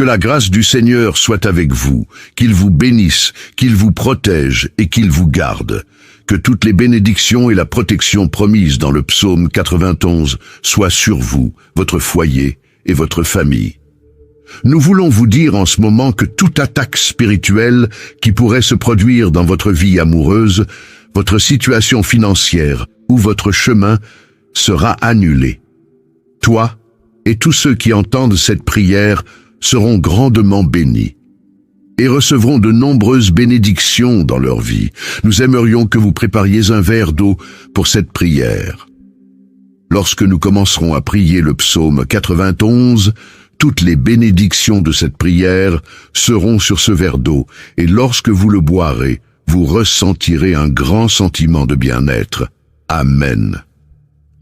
Que la grâce du Seigneur soit avec vous, qu'il vous bénisse, qu'il vous protège et qu'il vous garde. Que toutes les bénédictions et la protection promises dans le psaume 91 soient sur vous, votre foyer et votre famille. Nous voulons vous dire en ce moment que toute attaque spirituelle qui pourrait se produire dans votre vie amoureuse, votre situation financière ou votre chemin sera annulée. Toi et tous ceux qui entendent cette prière seront grandement bénis et recevront de nombreuses bénédictions dans leur vie. Nous aimerions que vous prépariez un verre d'eau pour cette prière. Lorsque nous commencerons à prier le psaume 91, toutes les bénédictions de cette prière seront sur ce verre d'eau, et lorsque vous le boirez, vous ressentirez un grand sentiment de bien-être. Amen.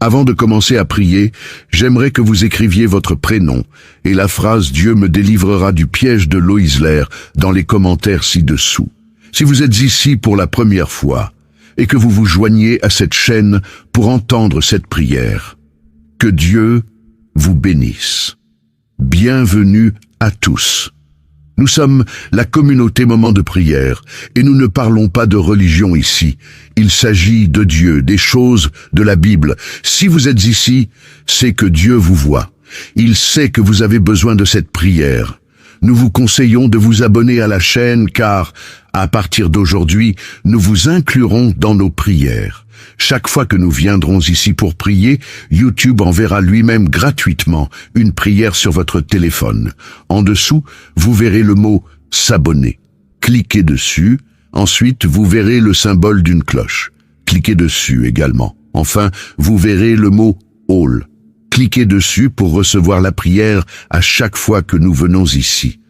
Avant de commencer à prier, j'aimerais que vous écriviez votre prénom et la phrase « Dieu me délivrera du piège de Loïsler » dans les commentaires ci-dessous. Si vous êtes ici pour la première fois et que vous vous joignez à cette chaîne pour entendre cette prière, que Dieu vous bénisse. Bienvenue à tous. Nous sommes la communauté Moment de prière et nous ne parlons pas de religion ici. Il s'agit de Dieu, des choses de la Bible. Si vous êtes ici, c'est que Dieu vous voit. Il sait que vous avez besoin de cette prière. Nous vous conseillons de vous abonner à la chaîne car, à partir d'aujourd'hui, nous vous inclurons dans nos prières. Chaque fois que nous viendrons ici pour prier, YouTube enverra lui-même gratuitement une prière sur votre téléphone. En dessous, vous verrez le mot « S'abonner ». Cliquez dessus. Ensuite, vous verrez le symbole d'une cloche. Cliquez dessus également. Enfin, vous verrez le mot « All ». Cliquez dessus pour recevoir la prière à chaque fois que nous venons ici.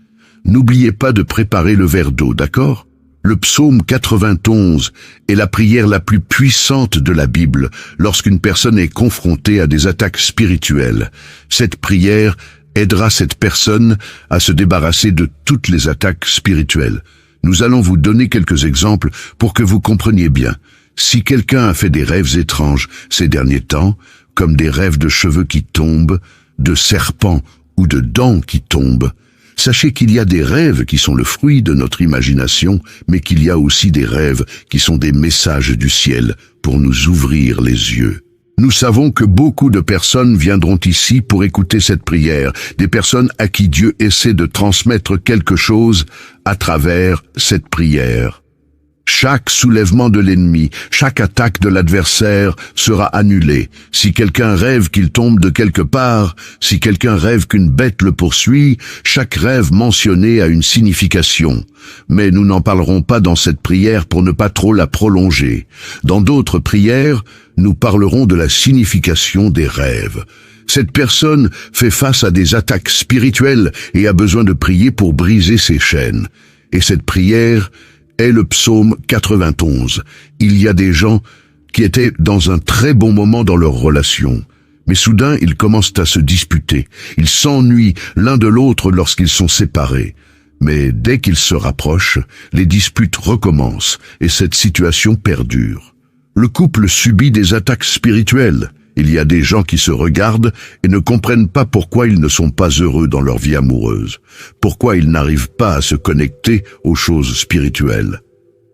N'oubliez pas de préparer le verre d'eau, d'accord ? Le psaume 91 est la prière la plus puissante de la Bible lorsqu'une personne est confrontée à des attaques spirituelles. Cette prière aidera cette personne à se débarrasser de toutes les attaques spirituelles. Nous allons vous donner quelques exemples pour que vous compreniez bien. Si quelqu'un a fait des rêves étranges ces derniers temps, comme des rêves de cheveux qui tombent, de serpents ou de dents qui tombent, sachez qu'il y a des rêves qui sont le fruit de notre imagination, mais qu'il y a aussi des rêves qui sont des messages du ciel pour nous ouvrir les yeux. Nous savons que beaucoup de personnes viendront ici pour écouter cette prière, des personnes à qui Dieu essaie de transmettre quelque chose à travers cette prière. Chaque soulèvement de l'ennemi, chaque attaque de l'adversaire sera annulée. Si quelqu'un rêve qu'il tombe de quelque part, si quelqu'un rêve qu'une bête le poursuit, chaque rêve mentionné a une signification. Mais nous n'en parlerons pas dans cette prière pour ne pas trop la prolonger. Dans d'autres prières, nous parlerons de la signification des rêves. Cette personne fait face à des attaques spirituelles et a besoin de prier pour briser ses chaînes. Et cette prière est le psaume 91. Il y a des gens qui étaient dans un très bon moment dans leur relation. Mais soudain, ils commencent à se disputer. Ils s'ennuient l'un de l'autre lorsqu'ils sont séparés. Mais dès qu'ils se rapprochent, les disputes recommencent et cette situation perdure. Le couple subit des attaques spirituelles. Il y a des gens qui se regardent et ne comprennent pas pourquoi ils ne sont pas heureux dans leur vie amoureuse, pourquoi ils n'arrivent pas à se connecter aux choses spirituelles.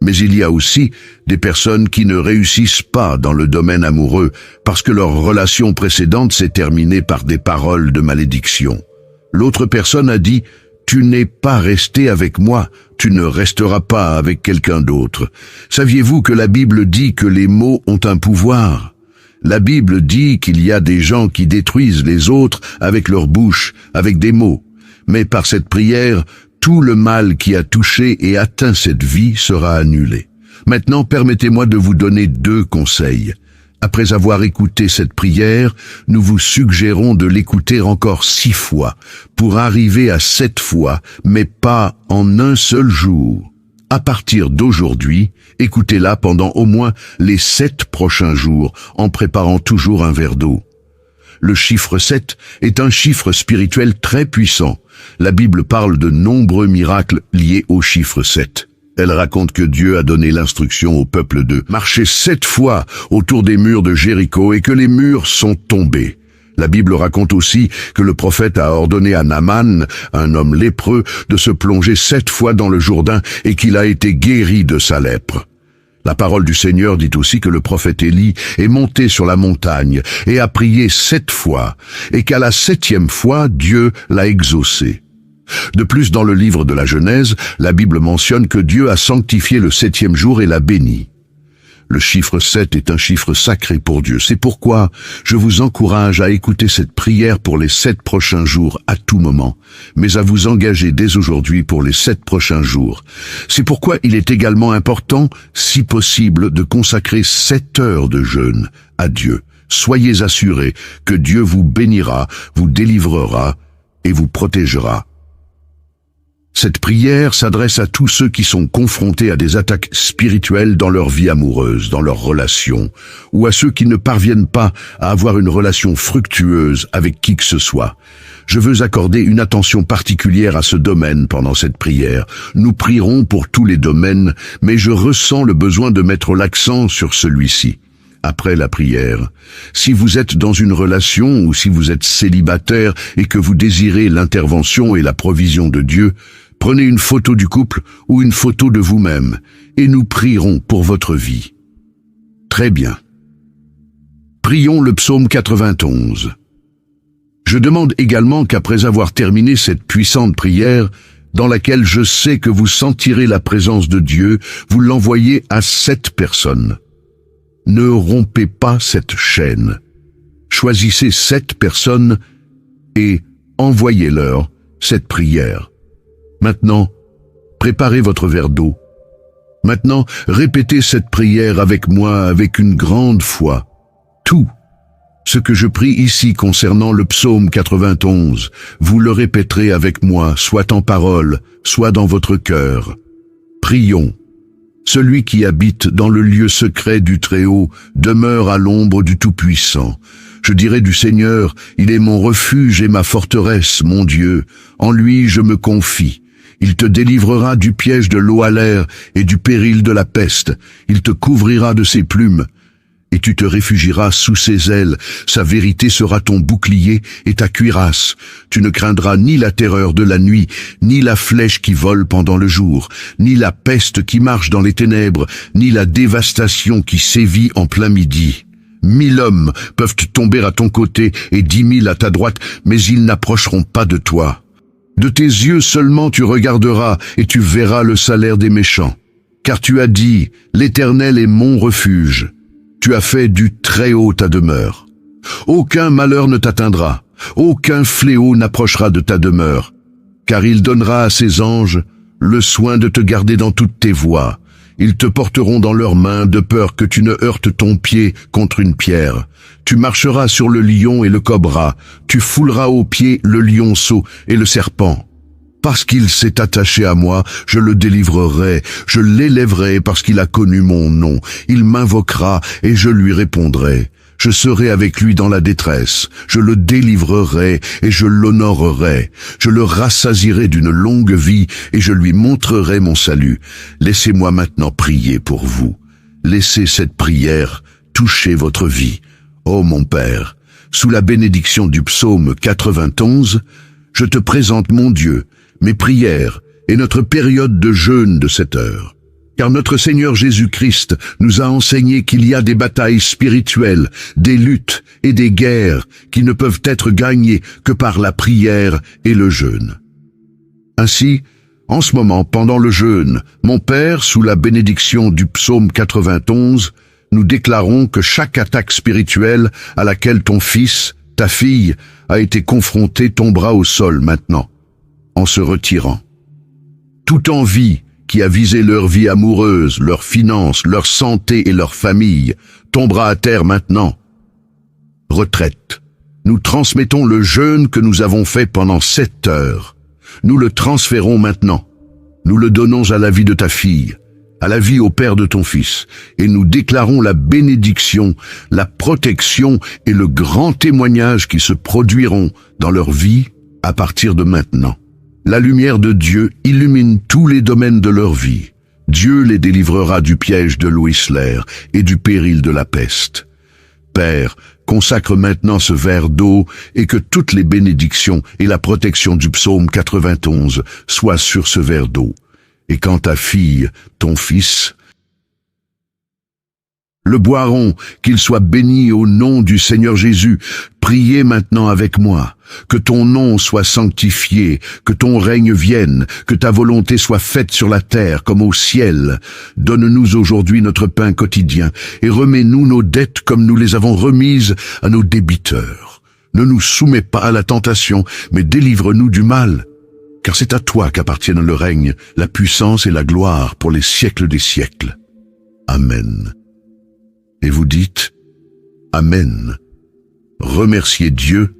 Mais il y a aussi des personnes qui ne réussissent pas dans le domaine amoureux parce que leur relation précédente s'est terminée par des paroles de malédiction. L'autre personne a dit « Tu n'es pas resté avec moi, tu ne resteras pas avec quelqu'un d'autre. » Saviez-vous que la Bible dit que les mots ont un pouvoir ? La Bible dit qu'il y a des gens qui détruisent les autres avec leur bouche, avec des mots. Mais par cette prière, tout le mal qui a touché et atteint cette vie sera annulé. Maintenant, permettez-moi de vous donner 2 conseils. Après avoir écouté cette prière, nous vous suggérons de l'écouter encore 6 fois, pour arriver à 7 fois, mais pas en un seul jour. À partir d'aujourd'hui, écoutez-la pendant au moins les 7 prochains jours, en préparant toujours un verre d'eau. Le chiffre 7 est un chiffre spirituel très puissant. La Bible parle de nombreux miracles liés au chiffre 7. Elle raconte que Dieu a donné l'instruction au peuple de marcher 7 fois autour des murs de Jéricho et que les murs sont tombés. La Bible raconte aussi que le prophète a ordonné à Naaman, un homme lépreux, de se plonger 7 fois dans le Jourdain et qu'il a été guéri de sa lèpre. La parole du Seigneur dit aussi que le prophète Élie est monté sur la montagne et a prié 7 fois, et qu'à la 7e fois, Dieu l'a exaucé. De plus, dans le livre de la Genèse, la Bible mentionne que Dieu a sanctifié le 7e jour et l'a béni. Le chiffre 7 est un chiffre sacré pour Dieu. C'est pourquoi je vous encourage à écouter cette prière pour les 7 prochains jours à tout moment, mais à vous engager dès aujourd'hui pour les 7 prochains jours. C'est pourquoi il est également important, si possible, de consacrer 7 heures de jeûne à Dieu. Soyez assurés que Dieu vous bénira, vous délivrera et vous protégera. Cette prière s'adresse à tous ceux qui sont confrontés à des attaques spirituelles dans leur vie amoureuse, dans leurs relations, ou à ceux qui ne parviennent pas à avoir une relation fructueuse avec qui que ce soit. Je veux accorder une attention particulière à ce domaine pendant cette prière. Nous prierons pour tous les domaines, mais je ressens le besoin de mettre l'accent sur celui-ci. Après la prière, si vous êtes dans une relation ou si vous êtes célibataire et que vous désirez l'intervention et la provision de Dieu, prenez une photo du couple ou une photo de vous-même et nous prierons pour votre vie. Très bien. Prions le psaume 91. Je demande également qu'après avoir terminé cette puissante prière, dans laquelle je sais que vous sentirez la présence de Dieu, vous l'envoyez à 7 personnes. Ne rompez pas cette chaîne. Choisissez 7 personnes et envoyez-leur cette prière. Maintenant, préparez votre verre d'eau. Maintenant, répétez cette prière avec moi avec une grande foi. Tout ce que je prie ici concernant le psaume 91, vous le répéterez avec moi, soit en parole, soit dans votre cœur. Prions. Celui qui habite dans le lieu secret du Très-Haut demeure à l'ombre du Tout-Puissant. Je dirai du Seigneur, il est mon refuge et ma forteresse, mon Dieu. En lui je me confie. Il te délivrera du piège de l'oalaire et du péril de la peste. Il te couvrira de ses plumes, et tu te réfugieras sous ses ailes. Sa vérité sera ton bouclier et ta cuirasse. Tu ne craindras ni la terreur de la nuit, ni la flèche qui vole pendant le jour, ni la peste qui marche dans les ténèbres, ni la dévastation qui sévit en plein midi. 1000 hommes peuvent tomber à ton côté et 10 000 à ta droite, mais ils n'approcheront pas de toi. De tes yeux seulement tu regarderas et tu verras le salaire des méchants. Car tu as dit, l'Éternel est mon refuge. Tu as fait du Très-Haut ta demeure. Aucun malheur ne t'atteindra, aucun fléau n'approchera de ta demeure, car il donnera à ses anges le soin de te garder dans toutes tes voies. Ils te porteront dans leurs mains de peur que tu ne heurtes ton pied contre une pierre. Tu marcheras sur le lion et le cobra, tu fouleras aux pieds le lionceau et le serpent. Parce qu'il s'est attaché à moi, je le délivrerai, je l'élèverai parce qu'il a connu mon nom. Il m'invoquera et je lui répondrai. Je serai avec lui dans la détresse, je le délivrerai et je l'honorerai. Je le rassasierai d'une longue vie et je lui montrerai mon salut. Laissez-moi maintenant prier pour vous. Laissez cette prière toucher votre vie. Ô mon Père, sous la bénédiction du psaume 91, je te présente mon Dieu, mes prières et notre période de jeûne de 7 heures. Car notre Seigneur Jésus-Christ nous a enseigné qu'il y a des batailles spirituelles, des luttes et des guerres qui ne peuvent être gagnées que par la prière et le jeûne. Ainsi, en ce moment, pendant le jeûne, mon Père, sous la bénédiction du psaume 91, nous déclarons que chaque attaque spirituelle à laquelle ton fils, ta fille, a été confronté tombera au sol maintenant, en se retirant. Toute envie qui a visé leur vie amoureuse, leurs finances, leur santé et leur famille, tombera à terre maintenant. Retraite. Nous transmettons le jeûne que nous avons fait pendant 7 heures. Nous le transférons maintenant. Nous le donnons à la vie de ta fille, à la vie au père de ton fils, et nous déclarons la bénédiction, la protection et le grand témoignage qui se produiront dans leur vie à partir de maintenant. La lumière de Dieu illumine tous les domaines de leur vie. Dieu les délivrera du piège de l'Ouisler et du péril de la peste. Père, consacre maintenant ce verre d'eau et que toutes les bénédictions et la protection du psaume 91 soient sur ce verre d'eau. Et quand ta fille, ton fils, le boiront, qu'il soit béni au nom du Seigneur Jésus. Priez maintenant avec moi. Que ton nom soit sanctifié, que ton règne vienne, que ta volonté soit faite sur la terre comme au ciel. Donne-nous aujourd'hui notre pain quotidien et remets-nous nos dettes comme nous les avons remises à nos débiteurs. Ne nous soumets pas à la tentation, mais délivre-nous du mal. Car c'est à toi qu'appartiennent le règne, la puissance et la gloire pour les siècles des siècles. Amen. Et vous dites Amen. Remerciez Dieu.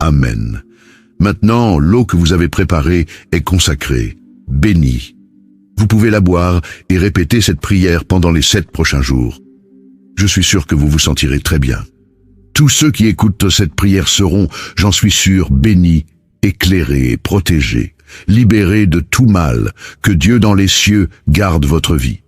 Amen. Maintenant, l'eau que vous avez préparée est consacrée, bénie. Vous pouvez la boire et répéter cette prière pendant les 7 prochains jours. Je suis sûr que vous vous sentirez très bien. Tous ceux qui écoutent cette prière seront, j'en suis sûr, bénis, éclairés, protégés, libérés de tout mal. Que Dieu dans les cieux garde votre vie.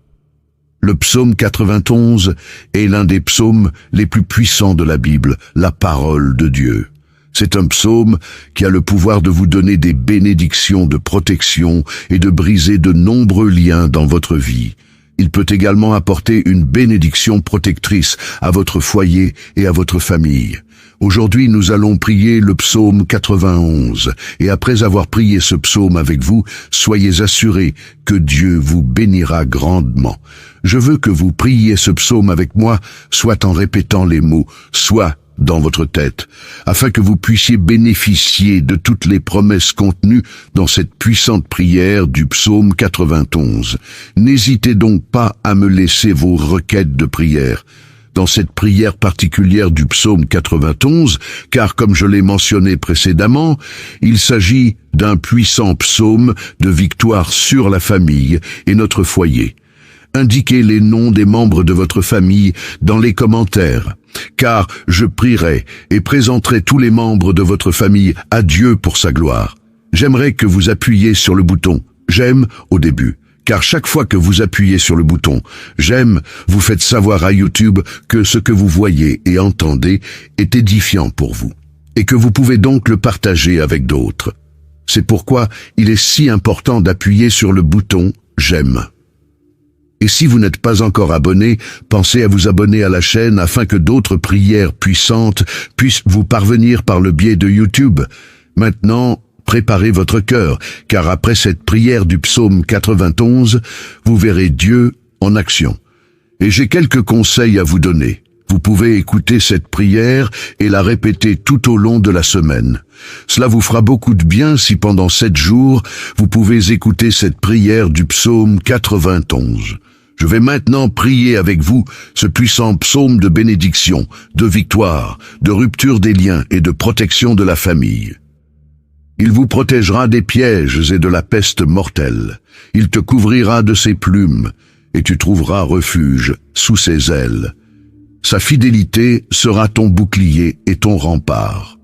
Le psaume 91 est l'un des psaumes les plus puissants de la Bible, la parole de Dieu. C'est un psaume qui a le pouvoir de vous donner des bénédictions de protection et de briser de nombreux liens dans votre vie. Il peut également apporter une bénédiction protectrice à votre foyer et à votre famille. Aujourd'hui, nous allons prier le psaume 91, et après avoir prié ce psaume avec vous, soyez assurés que Dieu vous bénira grandement. Je veux que vous priez ce psaume avec moi, soit en répétant les mots, soit dans votre tête, afin que vous puissiez bénéficier de toutes les promesses contenues dans cette puissante prière du psaume 91. N'hésitez donc pas à me laisser vos requêtes de prière dans cette prière particulière du psaume 91, car comme je l'ai mentionné précédemment, il s'agit d'un puissant psaume de victoire sur la famille et notre foyer. Indiquez les noms des membres de votre famille dans les commentaires, car je prierai et présenterai tous les membres de votre famille à Dieu pour sa gloire. J'aimerais que vous appuyiez sur le bouton « J'aime » au début, car chaque fois que vous appuyez sur le bouton « J'aime », vous faites savoir à YouTube que ce que vous voyez et entendez est édifiant pour vous, et que vous pouvez donc le partager avec d'autres. C'est pourquoi il est si important d'appuyer sur le bouton « J'aime ». Et si vous n'êtes pas encore abonné, pensez à vous abonner à la chaîne afin que d'autres prières puissantes puissent vous parvenir par le biais de YouTube. Maintenant, préparez votre cœur, car après cette prière du psaume 91, vous verrez Dieu en action. Et j'ai quelques conseils à vous donner. Vous pouvez écouter cette prière et la répéter tout au long de la semaine. Cela vous fera beaucoup de bien si pendant 7 jours, vous pouvez écouter cette prière du psaume 91. Je vais maintenant prier avec vous ce puissant psaume de bénédiction, de victoire, de rupture des liens et de protection de la famille. Il vous protégera des pièges et de la peste mortelle. Il te couvrira de ses plumes, et tu trouveras refuge sous ses ailes. Sa fidélité sera ton bouclier et ton rempart.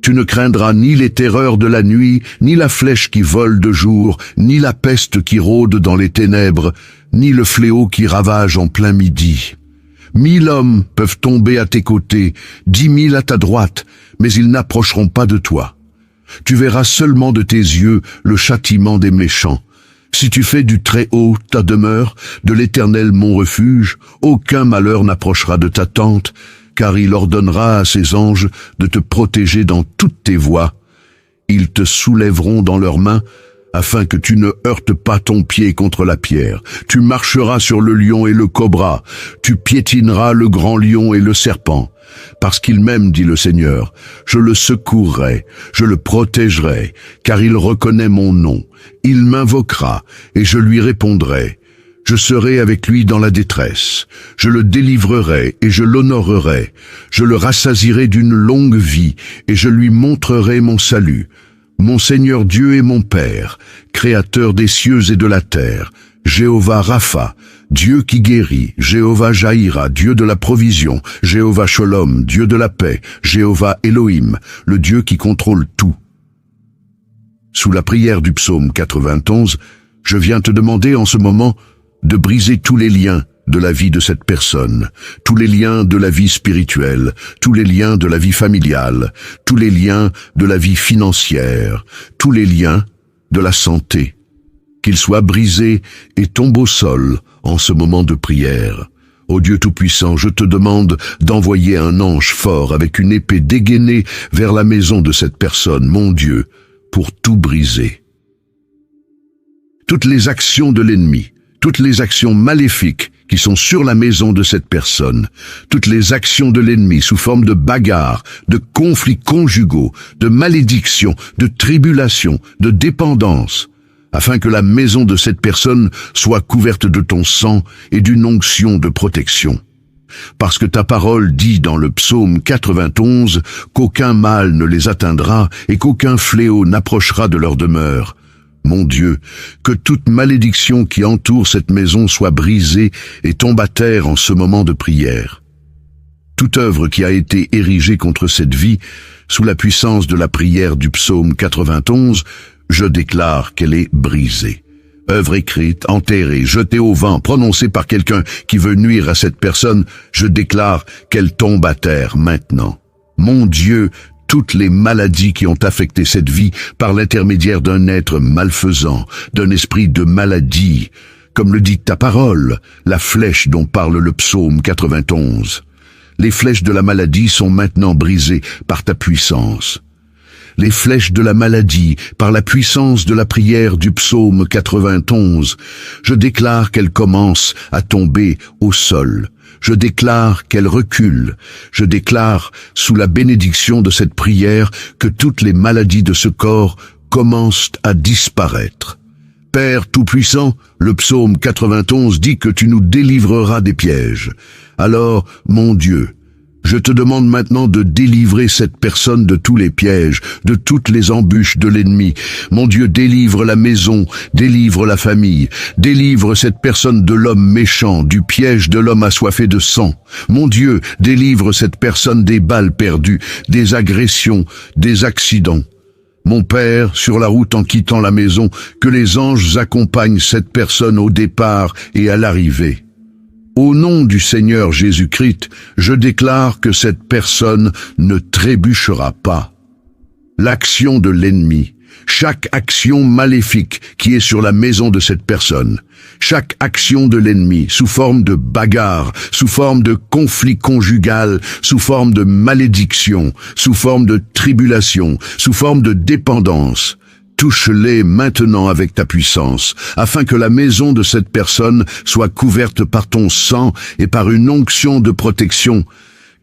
Tu ne craindras ni les terreurs de la nuit, ni la flèche qui vole de jour, ni la peste qui rôde dans les ténèbres, ni le fléau qui ravage en plein midi. 1000 hommes peuvent tomber à tes côtés, 10 000 à ta droite, mais ils n'approcheront pas de toi. Tu verras seulement de tes yeux le châtiment des méchants. Si tu fais du Très-Haut ta demeure, de l'Éternel mon refuge, aucun malheur n'approchera de ta tente, car il ordonnera à ses anges de te protéger dans toutes tes voies. Ils te soulèveront dans leurs mains, afin que tu ne heurtes pas ton pied contre la pierre. Tu marcheras sur le lion et le cobra, tu piétineras le grand lion et le serpent. Parce qu'il m'aime, dit le Seigneur, je le secourrai, je le protégerai, car il reconnaît mon nom. Il m'invoquera, et je lui répondrai. Je serai avec lui dans la détresse. Je le délivrerai et je l'honorerai. Je le rassasierai d'une longue vie, et je lui montrerai mon salut. Mon Seigneur Dieu est mon Père, Créateur des cieux et de la terre, Jéhovah Rapha, Dieu qui guérit, Jéhovah Jaïra, Dieu de la provision, Jéhovah Sholom, Dieu de la paix, Jéhovah Elohim, le Dieu qui contrôle tout. Sous la prière du psaume 91, je viens te demander en ce moment de briser tous les liens, de la vie de cette personne, tous les liens de la vie spirituelle, tous les liens de la vie familiale, tous les liens de la vie financière, tous les liens de la santé, qu'ils soient brisés et tombent au sol en ce moment de prière. Ô Dieu Tout-Puissant, je te demande d'envoyer un ange fort avec une épée dégainée vers la maison de cette personne, mon Dieu, pour tout briser. Toutes les actions de l'ennemi, toutes les actions maléfiques qui sont sur la maison de cette personne, toutes les actions de l'ennemi sous forme de bagarres, de conflits conjugaux, de malédictions, de tribulations, de dépendance, afin que la maison de cette personne soit couverte de ton sang et d'une onction de protection. Parce que ta parole dit dans le psaume 91 qu'aucun mal ne les atteindra et qu'aucun fléau n'approchera de leur demeure. Mon Dieu, que toute malédiction qui entoure cette maison soit brisée et tombe à terre en ce moment de prière. Toute œuvre qui a été érigée contre cette vie, sous la puissance de la prière du psaume 91, je déclare qu'elle est brisée. Œuvre écrite, enterrée, jetée au vent, prononcée par quelqu'un qui veut nuire à cette personne, je déclare qu'elle tombe à terre maintenant. Mon Dieu, toutes les maladies qui ont affecté cette vie par l'intermédiaire d'un être malfaisant, d'un esprit de maladie, comme le dit ta parole, la flèche dont parle le psaume 91. Les flèches de la maladie sont maintenant brisées par ta puissance. Les flèches de la maladie, par la puissance de la prière du psaume 91, je déclare qu'elles commencent à tomber au sol. Je déclare qu'elles reculent. Je déclare, sous la bénédiction de cette prière, que toutes les maladies de ce corps commencent à disparaître. Père Tout-Puissant, le psaume 91 dit que tu nous délivreras des pièges. Alors, mon Dieu, je te demande maintenant de délivrer cette personne de tous les pièges, de toutes les embûches de l'ennemi. Mon Dieu, délivre la maison, délivre la famille, délivre cette personne de l'homme méchant, du piège de l'homme assoiffé de sang. Mon Dieu, délivre cette personne des balles perdues, des agressions, des accidents. Mon Père, sur la route en quittant la maison, que les anges accompagnent cette personne au départ et à l'arrivée. Au nom du Seigneur Jésus-Christ, je déclare que cette personne ne trébuchera pas. L'action de l'ennemi, chaque action maléfique qui est sur la maison de cette personne, chaque action de l'ennemi sous forme de bagarre, sous forme de conflit conjugal, sous forme de malédiction, sous forme de tribulation, sous forme de dépendance, touche-les maintenant avec ta puissance, afin que la maison de cette personne soit couverte par ton sang et par une onction de protection,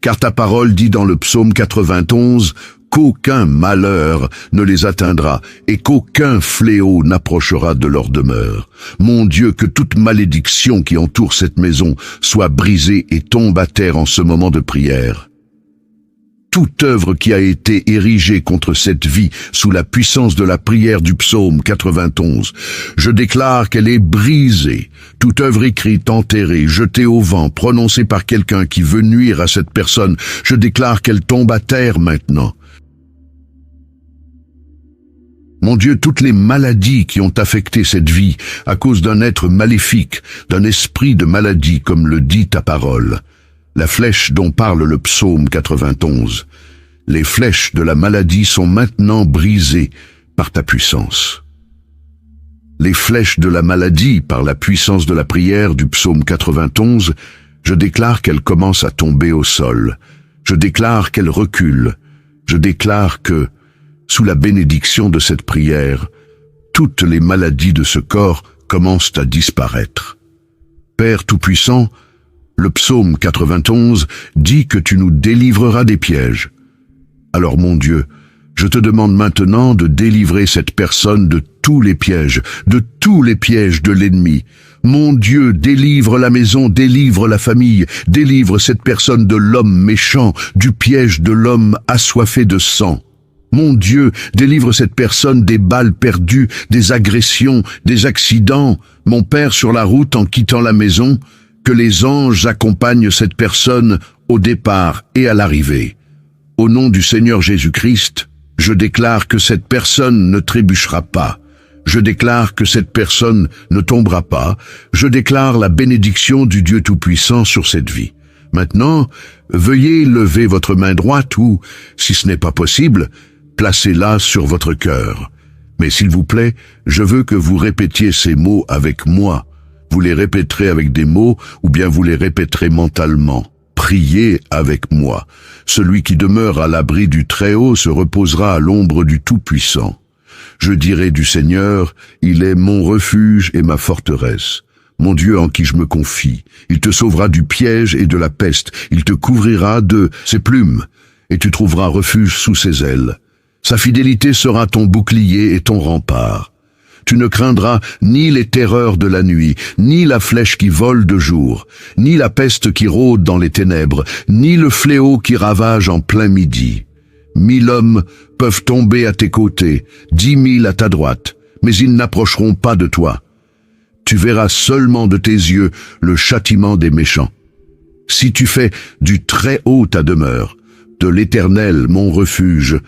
car ta parole dit dans le psaume 91 qu'aucun malheur ne les atteindra et qu'aucun fléau n'approchera de leur demeure. Mon Dieu, que toute malédiction qui entoure cette maison soit brisée et tombe à terre en ce moment de prière. Toute œuvre qui a été érigée contre cette vie sous la puissance de la prière du psaume 91, je déclare qu'elle est brisée. Toute œuvre écrite, enterrée, jetée au vent, prononcée par quelqu'un qui veut nuire à cette personne, je déclare qu'elle tombe à terre maintenant. Mon Dieu, toutes les maladies qui ont affecté cette vie à cause d'un être maléfique, d'un esprit de maladie, comme le dit ta parole, la flèche dont parle le psaume 91. Les flèches de la maladie sont maintenant brisées par ta puissance. Les flèches de la maladie, par la puissance de la prière du psaume 91, je déclare qu'elles commencent à tomber au sol. Je déclare qu'elles reculent. Je déclare que, sous la bénédiction de cette prière, toutes les maladies de ce corps commencent à disparaître. Père Tout-Puissant, le psaume 91 dit que tu nous délivreras des pièges. Alors mon Dieu, je te demande maintenant de délivrer cette personne de tous les pièges de l'ennemi. Mon Dieu, délivre la maison, délivre la famille, délivre cette personne de l'homme méchant, du piège de l'homme assoiffé de sang. Mon Dieu, délivre cette personne des balles perdues, des agressions, des accidents. Mon Père, sur la route en quittant la maison, que les anges accompagnent cette personne au départ et à l'arrivée. Au nom du Seigneur Jésus-Christ, je déclare que cette personne ne trébuchera pas. Je déclare que cette personne ne tombera pas. Je déclare la bénédiction du Dieu Tout-Puissant sur cette vie. Maintenant, veuillez lever votre main droite ou, si ce n'est pas possible, placez-la sur votre cœur. Mais s'il vous plaît, je veux que vous répétiez ces mots avec moi. Vous les répéterez avec des mots ou bien vous les répéterez mentalement. Priez avec moi. Celui qui demeure à l'abri du Très-Haut se reposera à l'ombre du Tout-Puissant. Je dirai du Seigneur, il est mon refuge et ma forteresse. Mon Dieu en qui je me confie. Il te sauvera du piège et de la peste. Il te couvrira de ses plumes et tu trouveras refuge sous ses ailes. Sa fidélité sera ton bouclier et ton rempart. Tu ne craindras ni les terreurs de la nuit, ni la flèche qui vole de jour, ni la peste qui rôde dans les ténèbres, ni le fléau qui ravage en plein midi. 1000 hommes peuvent tomber à tes côtés, 10 000 à ta droite, mais ils n'approcheront pas de toi. Tu verras seulement de tes yeux le châtiment des méchants. Si tu fais du Très-Haut ta demeure, de l'Éternel mon refuge,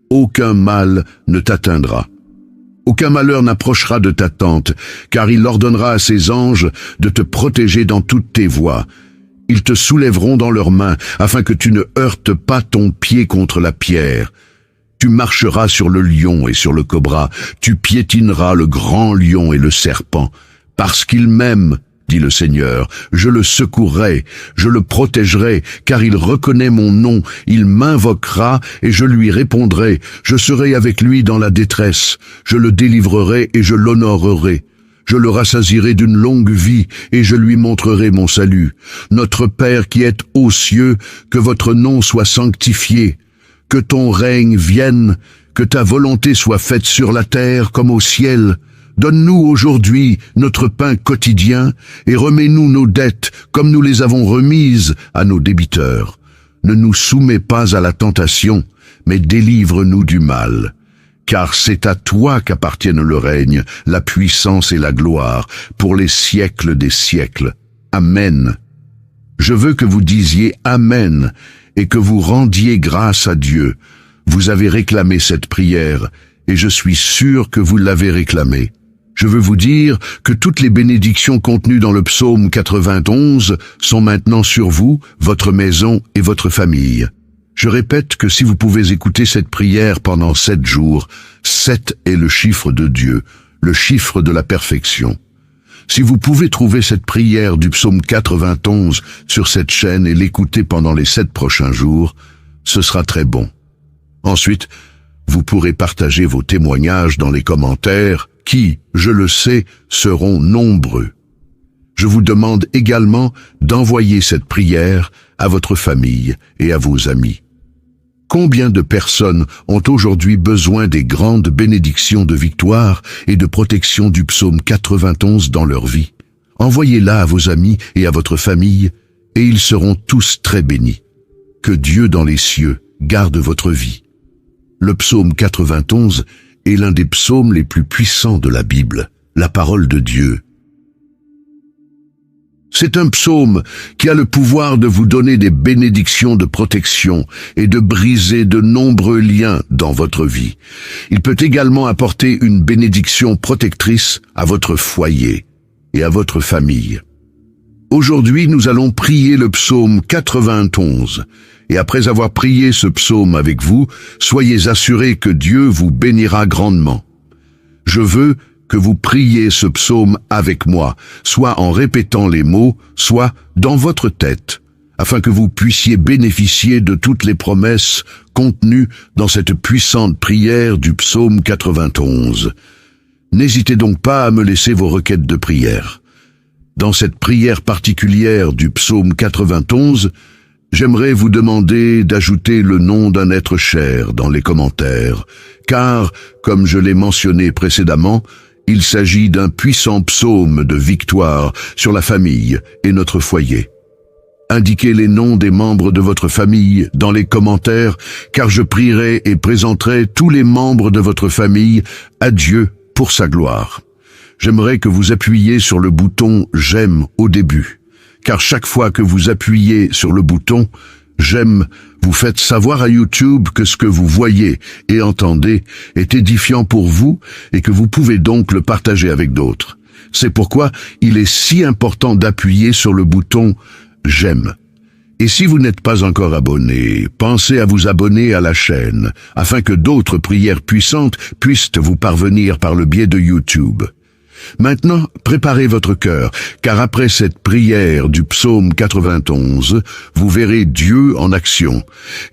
aucun mal ne t'atteindra. Aucun malheur n'approchera de ta tente, car il ordonnera à ses anges de te protéger dans toutes tes voies. Ils te soulèveront dans leurs mains, afin que tu ne heurtes pas ton pied contre la pierre. Tu marcheras sur le lion et sur le cobra, tu piétineras le grand lion et le serpent. Parce qu'il m'aime, dit le Seigneur, je le secourrai, je le protégerai, car il reconnaît mon nom, il m'invoquera et je lui répondrai, je serai avec lui dans la détresse, je le délivrerai et je l'honorerai. Je le rassasierai d'une longue vie et je lui montrerai mon salut. Notre Père qui est aux cieux, que votre nom soit sanctifié, que ton règne vienne, que ta volonté soit faite sur la terre comme au ciel. Donne-nous aujourd'hui notre pain quotidien et remets-nous nos dettes comme nous les avons remises à nos débiteurs. Ne nous soumets pas à la tentation, mais délivre-nous du mal. Car c'est à toi qu'appartiennent le règne, la puissance et la gloire, pour les siècles des siècles. Amen. Je veux que vous disiez Amen et que vous rendiez grâce à Dieu. Vous avez réclamé cette prière et je suis sûr que vous l'avez réclamée. Je veux vous dire que toutes les bénédictions contenues dans le psaume 91 sont maintenant sur vous, votre maison et votre famille. Je répète que si vous pouvez écouter cette prière pendant 7 jours, 7 est le chiffre de Dieu, le chiffre de la perfection. Si vous pouvez trouver cette prière du psaume 91 sur cette chaîne et l'écouter pendant les 7 prochains jours, ce sera très bon. Ensuite, vous pourrez partager vos témoignages dans les commentaires qui, je le sais, seront nombreux. Je vous demande également d'envoyer cette prière à votre famille et à vos amis. Combien de personnes ont aujourd'hui besoin des grandes bénédictions de victoire et de protection du psaume 91 dans leur vie? Envoyez-la à vos amis et à votre famille, et ils seront tous très bénis. Que Dieu dans les cieux garde votre vie. Le psaume 91 est l'un des psaumes les plus puissants de la Bible, la parole de Dieu. C'est un psaume qui a le pouvoir de vous donner des bénédictions de protection et de briser de nombreux liens dans votre vie. Il peut également apporter une bénédiction protectrice à votre foyer et à votre famille. Aujourd'hui, nous allons prier le psaume 91. Et après avoir prié ce psaume avec vous, soyez assurés que Dieu vous bénira grandement. Je veux que vous priez ce psaume avec moi, soit en répétant les mots, soit dans votre tête, afin que vous puissiez bénéficier de toutes les promesses contenues dans cette puissante prière du psaume 91. N'hésitez donc pas à me laisser vos requêtes de prière. Dans cette prière particulière du psaume 91, j'aimerais vous demander d'ajouter le nom d'un être cher dans les commentaires, car, comme je l'ai mentionné précédemment, il s'agit d'un puissant psaume de victoire sur la famille et notre foyer. Indiquez les noms des membres de votre famille dans les commentaires, car je prierai et présenterai tous les membres de votre famille à Dieu pour sa gloire. J'aimerais que vous appuyiez sur le bouton « J'aime » au début, car chaque fois que vous appuyez sur le bouton, J'aime, vous faites savoir à YouTube que ce que vous voyez et entendez est édifiant pour vous et que vous pouvez donc le partager avec d'autres. C'est pourquoi il est si important d'appuyer sur le bouton « J'aime ». Et si vous n'êtes pas encore abonné, pensez à vous abonner à la chaîne, afin que d'autres prières puissantes puissent vous parvenir par le biais de YouTube. Maintenant, préparez votre cœur, car après cette prière du psaume 91, vous verrez Dieu en action.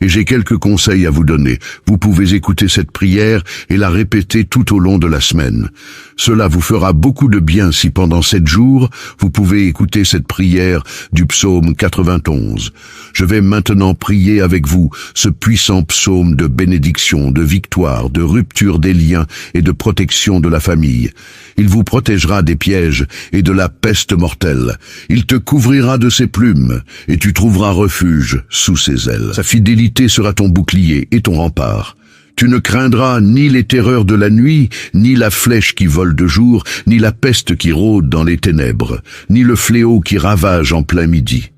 Et j'ai quelques conseils à vous donner. Vous pouvez écouter cette prière et la répéter tout au long de la semaine. Cela vous fera beaucoup de bien si pendant 7 jours, vous pouvez écouter cette prière du psaume 91. Je vais maintenant prier avec vous ce puissant psaume de bénédiction, de victoire, de rupture des liens et de protection de la famille. Il vous protégera des pièges et de la peste mortelle. Il te couvrira de ses plumes, et tu trouveras refuge sous ses ailes. Sa fidélité sera ton bouclier et ton rempart. Tu ne craindras ni les terreurs de la nuit, ni la flèche qui vole de jour, ni la peste qui rôde dans les ténèbres, ni le fléau qui ravage en plein midi.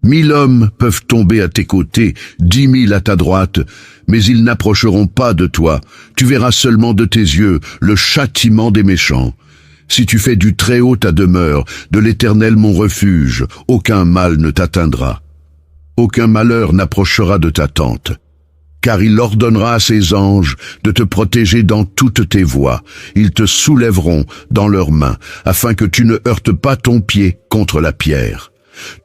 1000 hommes peuvent tomber à tes côtés, 10 000 à ta droite, mais ils n'approcheront pas de toi. Tu verras seulement de tes yeux le châtiment des méchants. Si tu fais du Très-Haut ta demeure, de l'Éternel mon refuge, aucun mal ne t'atteindra. Aucun malheur n'approchera de ta tente. Car il ordonnera à ses anges de te protéger dans toutes tes voies. Ils te soulèveront dans leurs mains, afin que tu ne heurtes pas ton pied contre la pierre.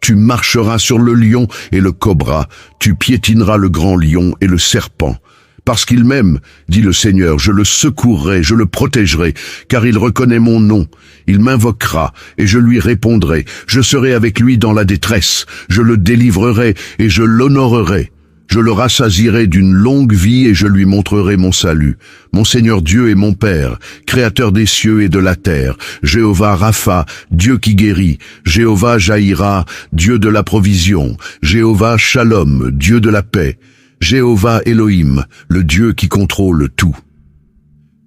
Tu marcheras sur le lion et le cobra, tu piétineras le grand lion et le serpent. Parce qu'il m'aime, dit le Seigneur, je le secourrai, je le protégerai, car il reconnaît mon nom. Il m'invoquera, et je lui répondrai. Je serai avec lui dans la détresse, je le délivrerai, et je l'honorerai. Je le rassasierai d'une longue vie et je lui montrerai mon salut. Mon Seigneur Dieu est mon Père, Créateur des cieux et de la terre. Jéhovah Rapha, Dieu qui guérit. Jéhovah Jaïra, Dieu de la provision. Jéhovah Shalom, Dieu de la paix. Jéhovah Elohim, le Dieu qui contrôle tout.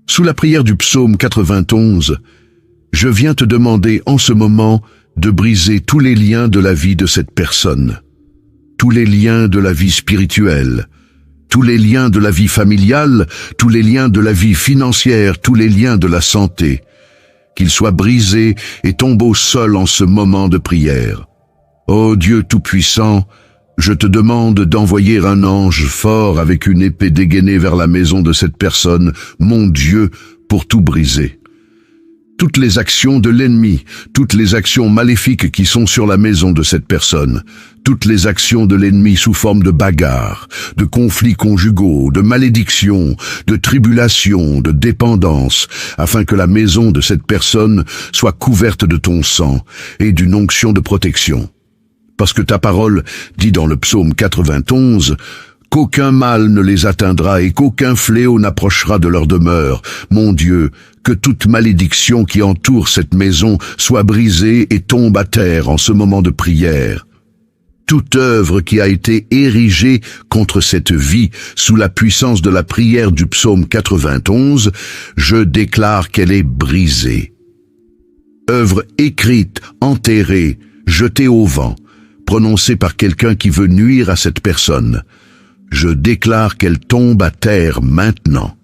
Sous la prière du psaume 91, je viens te demander en ce moment de briser tous les liens de la vie de cette personne. Tous les liens de la vie spirituelle, tous les liens de la vie familiale, tous les liens de la vie financière, tous les liens de la santé, qu'ils soient brisés et tombent au sol en ce moment de prière. Ô Dieu Tout-Puissant, je te demande d'envoyer un ange fort avec une épée dégainée vers la maison de cette personne, mon Dieu, pour tout briser. Toutes les actions de l'ennemi, toutes les actions maléfiques qui sont sur la maison de cette personne, toutes les actions de l'ennemi sous forme de bagarres, de conflits conjugaux, de malédictions, de tribulations, de dépendance, afin que la maison de cette personne soit couverte de ton sang et d'une onction de protection. Parce que ta parole dit dans le psaume 91, qu'aucun mal ne les atteindra et qu'aucun fléau n'approchera de leur demeure. Mon Dieu, que toute malédiction qui entoure cette maison soit brisée et tombe à terre en ce moment de prière. Toute œuvre qui a été érigée contre cette vie sous la puissance de la prière du psaume 91, je déclare qu'elle est brisée. Œuvre écrite, enterrée, jetée au vent, prononcée par quelqu'un qui veut nuire à cette personne. Je déclare qu'elle tombe à terre maintenant.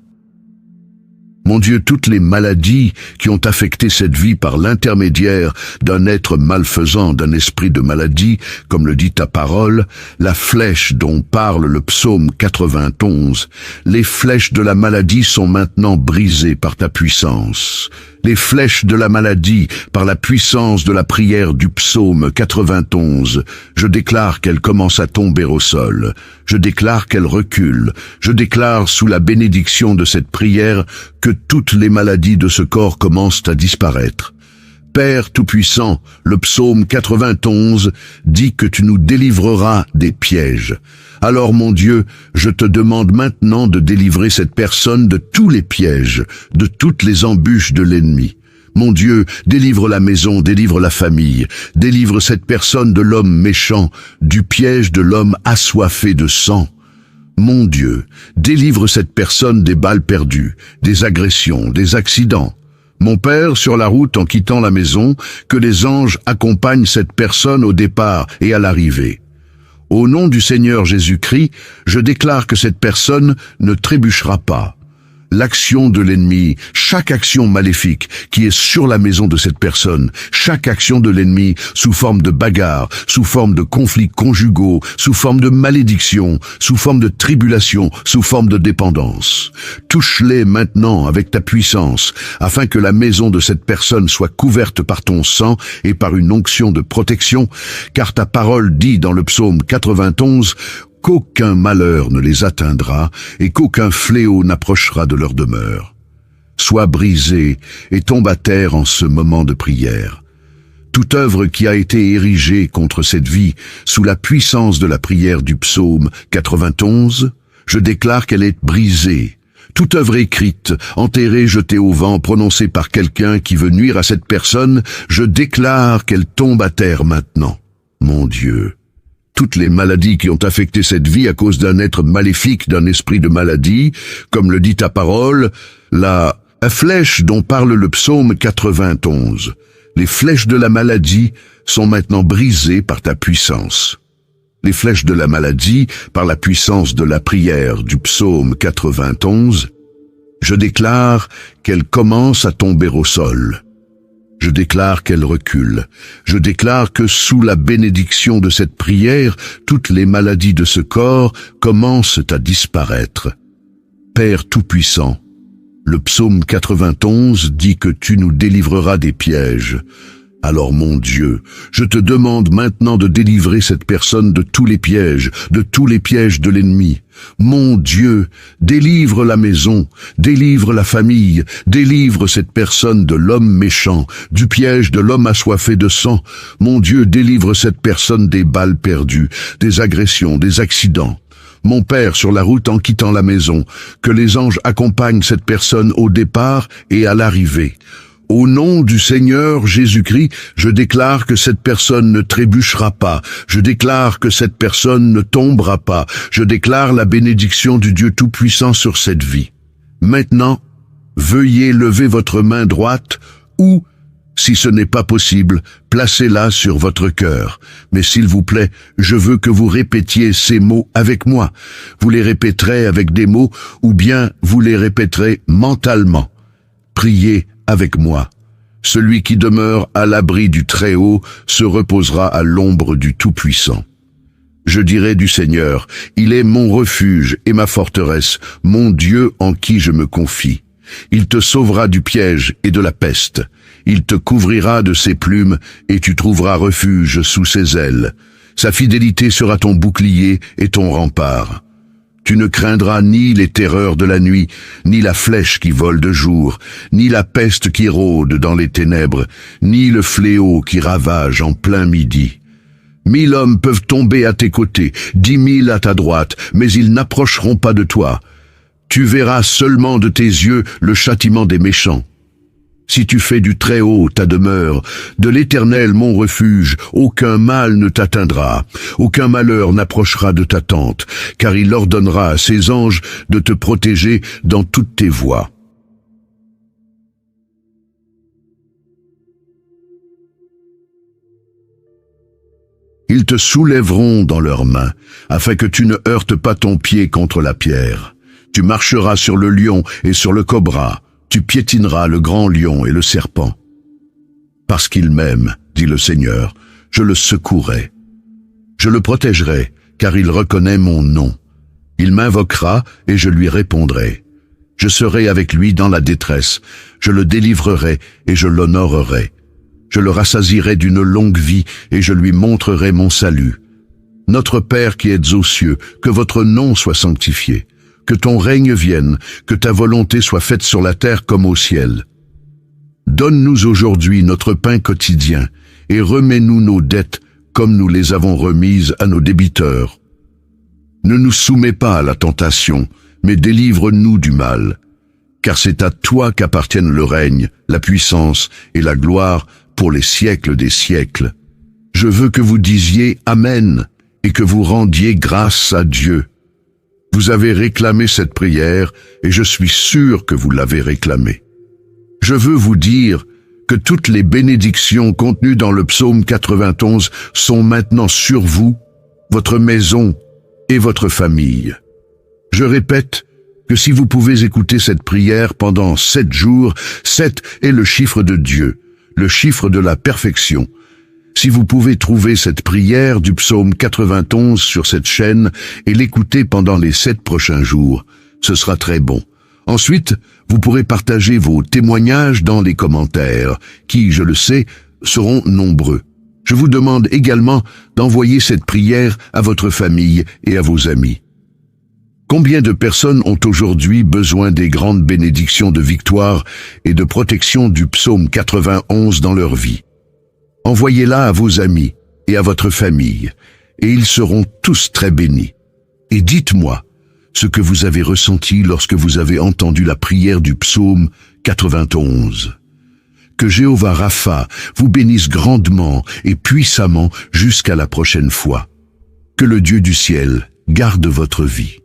Mon Dieu, toutes les maladies qui ont affecté cette vie par l'intermédiaire d'un être malfaisant, d'un esprit de maladie, comme le dit ta parole, la flèche dont parle le psaume 91, les flèches de la maladie sont maintenant brisées par ta puissance. Les flèches de la maladie, par la puissance de la prière du psaume 91, je déclare qu'elles commencent à tomber au sol. Je déclare qu'elles reculent. Je déclare sous la bénédiction de cette prière que toutes les maladies de ce corps commencent à disparaître. Père Tout-Puissant, le psaume 91 dit que tu nous délivreras des pièges. Alors mon Dieu, je te demande maintenant de délivrer cette personne de tous les pièges, de toutes les embûches de l'ennemi. Mon Dieu, délivre la maison, délivre la famille, délivre cette personne de l'homme méchant, du piège de l'homme assoiffé de sang. Mon Dieu, délivre cette personne des balles perdues, des agressions, des accidents. Mon Père, sur la route en quittant la maison, que les anges accompagnent cette personne au départ et à l'arrivée. Au nom du Seigneur Jésus-Christ, je déclare que cette personne ne trébuchera pas. L'action de l'ennemi, chaque action maléfique qui est sur la maison de cette personne, chaque action de l'ennemi sous forme de bagarre, sous forme de conflits conjugaux, sous forme de malédiction, sous forme de tribulation, sous forme de dépendance. Touche-les maintenant avec ta puissance, afin que la maison de cette personne soit couverte par ton sang et par une onction de protection, car ta parole dit dans le psaume 91, qu'aucun malheur ne les atteindra et qu'aucun fléau n'approchera de leur demeure. Sois brisé et tombe à terre en ce moment de prière. Toute œuvre qui a été érigée contre cette vie sous la puissance de la prière du psaume 91, je déclare qu'elle est brisée. Toute œuvre écrite, enterrée, jetée au vent, prononcée par quelqu'un qui veut nuire à cette personne, je déclare qu'elle tombe à terre maintenant. Mon Dieu, toutes les maladies qui ont affecté cette vie à cause d'un être maléfique, d'un esprit de maladie, comme le dit ta parole, la flèche dont parle le psaume 91. Les flèches de la maladie sont maintenant brisées par ta puissance. Les flèches de la maladie, par la puissance de la prière du psaume 91, je déclare qu'elles commencent à tomber au sol. Je déclare qu'elle recule. Je déclare que sous la bénédiction de cette prière, toutes les maladies de ce corps commencent à disparaître. Père Tout-Puissant, le psaume 91 dit que tu nous délivreras des pièges. Alors mon Dieu, je te demande maintenant de délivrer cette personne de tous les pièges de l'ennemi. Mon Dieu, délivre la maison, délivre la famille, délivre cette personne de l'homme méchant, du piège de l'homme assoiffé de sang. Mon Dieu, délivre cette personne des balles perdues, des agressions, des accidents. Mon Père, sur la route en quittant la maison, que les anges accompagnent cette personne au départ et à l'arrivée. Au nom du Seigneur Jésus-Christ, je déclare que cette personne ne trébuchera pas. Je déclare que cette personne ne tombera pas. Je déclare la bénédiction du Dieu Tout-Puissant sur cette vie. Maintenant, veuillez lever votre main droite ou, si ce n'est pas possible, placez-la sur votre cœur. Mais s'il vous plaît, je veux que vous répétiez ces mots avec moi. Vous les répéterez avec des mots ou bien vous les répéterez mentalement. Priez avec moi. Celui qui demeure à l'abri du Très-Haut se reposera à l'ombre du Tout-Puissant. Je dirai du Seigneur, il est mon refuge et ma forteresse, mon Dieu en qui je me confie. Il te sauvera du piège et de la peste. Il te couvrira de ses plumes et tu trouveras refuge sous ses ailes. Sa fidélité sera ton bouclier et ton rempart. Tu ne craindras ni les terreurs de la nuit, ni la flèche qui vole de jour, ni la peste qui rôde dans les ténèbres, ni le fléau qui ravage en plein midi. 1000 hommes peuvent tomber à tes côtés, 10 000 à ta droite, mais ils n'approcheront pas de toi. Tu verras seulement de tes yeux le châtiment des méchants. Si tu fais du Très-Haut ta demeure, de l'Éternel mon refuge, aucun mal ne t'atteindra, aucun malheur n'approchera de ta tente, car il ordonnera à ses anges de te protéger dans toutes tes voies. Ils te soulèveront dans leurs mains, afin que tu ne heurtes pas ton pied contre la pierre. Tu marcheras sur le lion et sur le cobra. Tu piétineras le grand lion et le serpent. Parce qu'il m'aime, dit le Seigneur, je le secouerai. Je le protégerai, car il reconnaît mon nom. Il m'invoquera et je lui répondrai. Je serai avec lui dans la détresse. Je le délivrerai et je l'honorerai. Je le rassasierai d'une longue vie et je lui montrerai mon salut. Notre Père qui êtes aux cieux, que votre nom soit sanctifié. Que ton règne vienne, que ta volonté soit faite sur la terre comme au ciel. Donne-nous aujourd'hui notre pain quotidien, et remets-nous nos dettes comme nous les avons remises à nos débiteurs. Ne nous soumets pas à la tentation, mais délivre-nous du mal. Car c'est à toi qu'appartiennent le règne, la puissance et la gloire pour les siècles des siècles. Je veux que vous disiez Amen, et que vous rendiez grâce à Dieu. Vous avez réclamé cette prière et je suis sûr que vous l'avez réclamée. Je veux vous dire que toutes les bénédictions contenues dans le psaume 91 sont maintenant sur vous votre maison et votre famille. Je répète que si vous pouvez écouter cette prière pendant 7 jours, 7 est le chiffre de Dieu, le chiffre de la perfection. Si vous pouvez trouver cette prière du psaume 91 sur cette chaîne et l'écouter pendant les 7 prochains jours, ce sera très bon. Ensuite, vous pourrez partager vos témoignages dans les commentaires, qui, je le sais, seront nombreux. Je vous demande également d'envoyer cette prière à votre famille et à vos amis. Combien de personnes ont aujourd'hui besoin des grandes bénédictions de victoire et de protection du psaume 91 dans leur vie? Envoyez-la à vos amis et à votre famille, et ils seront tous très bénis. Et dites-moi ce que vous avez ressenti lorsque vous avez entendu la prière du psaume 91. Que Jéhovah Rapha vous bénisse grandement et puissamment jusqu'à la prochaine fois. Que le Dieu du ciel garde votre vie.